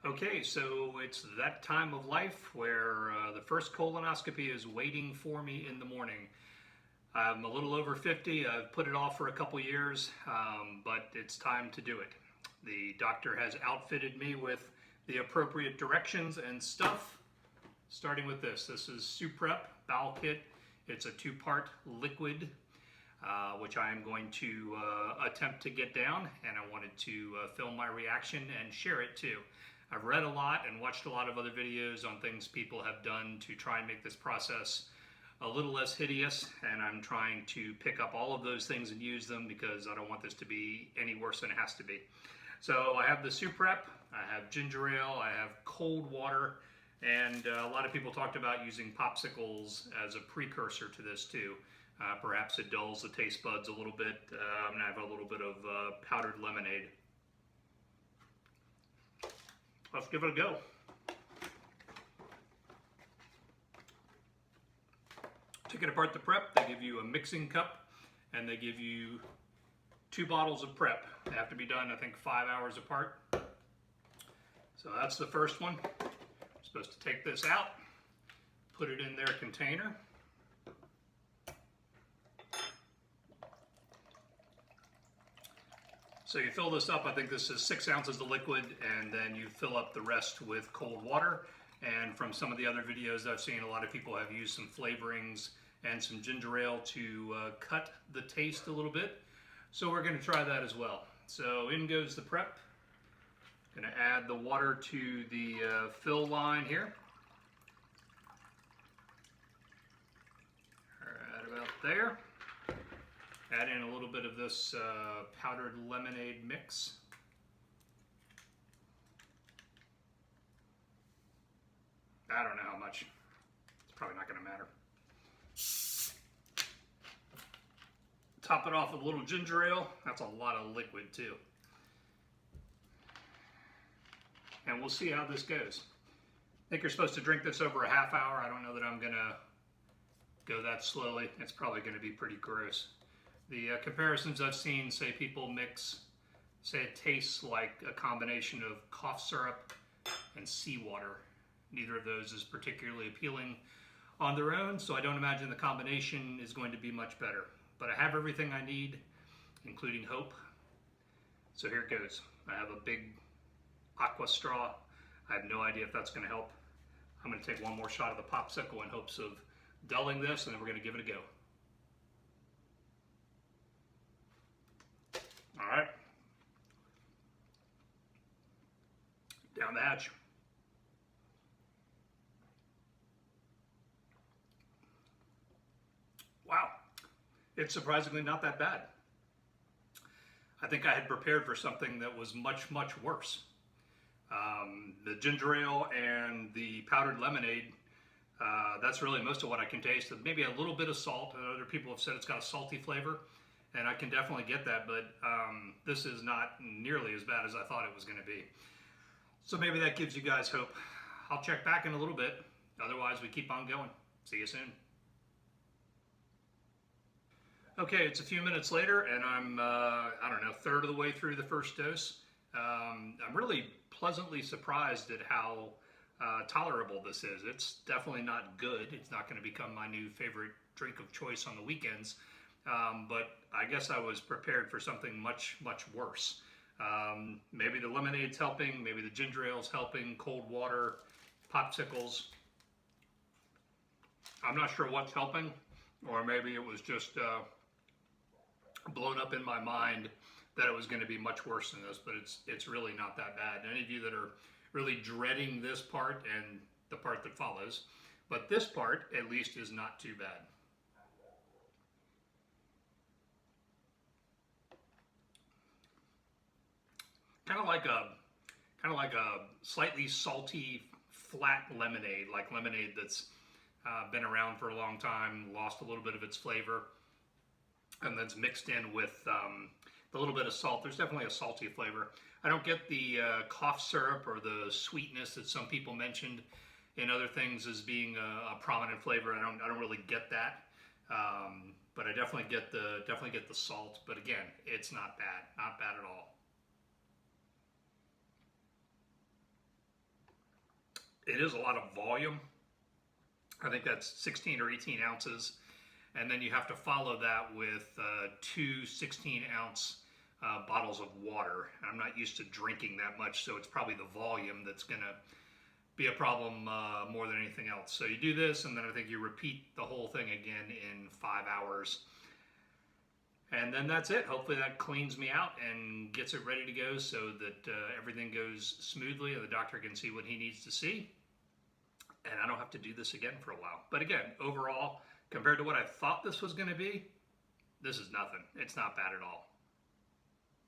Okay, so it's that time of life where the first colonoscopy is waiting for me in the morning. I'm a little over 50. I've put it off for a couple years, but it's time to do it. The doctor has outfitted me with the appropriate directions and stuff, starting with this. This is SuPrep Bowel Kit. It's a two-part liquid, which I am going to attempt to get down, and I wanted to film my reaction and share it too. I've read a lot and watched a lot of other videos on things people have done to try and make this process a little less hideous, and I'm trying to pick up all of those things and use them because I don't want this to be any worse than it has to be. So I have the SuPrep, I have ginger ale, I have cold water, and a lot of people talked about using popsicles as a precursor to this too. Perhaps it dulls the taste buds a little bit. I'm gonna have a little bit of powdered lemonade. Let's give it a go. Taking apart the prep, they give you a mixing cup and they give you 2 bottles of prep. They have to be done, I think, 5 hours apart. So that's the first one. I'm supposed to take this out, put it in their container. So you fill this up, I think this is 6 ounces of liquid, and then you fill up the rest with cold water. And from some of the other videos I've seen, a lot of people have used some flavorings and some ginger ale to cut the taste a little bit. So we're gonna try that as well. So in goes the prep. Gonna add the water to the fill line here. Right about there. Add in a little bit of this powdered lemonade mix. I don't know how much. It's probably not going to matter. Top it off with a little ginger ale. That's a lot of liquid too. And we'll see how this goes. I think you're supposed to drink this over a half hour. I don't know that I'm going to go that slowly. It's probably going to be pretty gross. The comparisons I've seen say people say it tastes like a combination of cough syrup and seawater. Neither of those is particularly appealing on their own, so I don't imagine the combination is going to be much better. But I have everything I need, including hope. So here it goes. I have a big aqua straw. I have no idea if that's going to help. I'm going to take one more shot of the popsicle in hopes of dulling this, and then we're going to give it a go. All right, down the hatch. Wow, it's surprisingly not that bad. I think I had prepared for something that was much, much worse. The ginger ale and the powdered lemonade, that's really most of what I can taste. Maybe a little bit of salt. Other people have said it's got a salty flavor. And I can definitely get that, but this is not nearly as bad as I thought it was going to be. So maybe that gives you guys hope. I'll check back in a little bit. Otherwise, we keep on going. See you soon. Okay, it's a few minutes later, and I'm, I don't know, third of the way through the first dose. I'm really pleasantly surprised at how tolerable this is. It's definitely not good. It's not going to become my new favorite drink of choice on the weekends. But I guess I was prepared for something much, much worse. Maybe the lemonade's helping, maybe the ginger ale's helping, cold water, popsicles. I'm not sure what's helping, or maybe it was just blown up in my mind that it was going to be much worse than this, but it's really not that bad. Any of you that are really dreading this part and the part that follows, but this part at least is not too bad. Kind of like a slightly salty, flat lemonade, like lemonade that's been around for a long time, lost a little bit of its flavor, and that's mixed in with a little bit of salt. There's definitely a salty flavor. I don't get the cough syrup or the sweetness that some people mentioned in other things as being a prominent flavor. I don't really get that. But I definitely get the salt. But again, it's not bad at all. It is a lot of volume. I think that's 16 or 18 ounces. And then you have to follow that with two 16-ounce bottles of water. I'm not used to drinking that much, so it's probably the volume that's going to be a problem more than anything else. So you do this, and then I think you repeat the whole thing again in 5 hours. And then that's it. Hopefully that cleans me out and gets it ready to go so that everything goes smoothly and the doctor can see what he needs to see. And I don't have to do this again for a while. But again, overall, compared to what I thought this was going to be, this is nothing. It's not bad at all.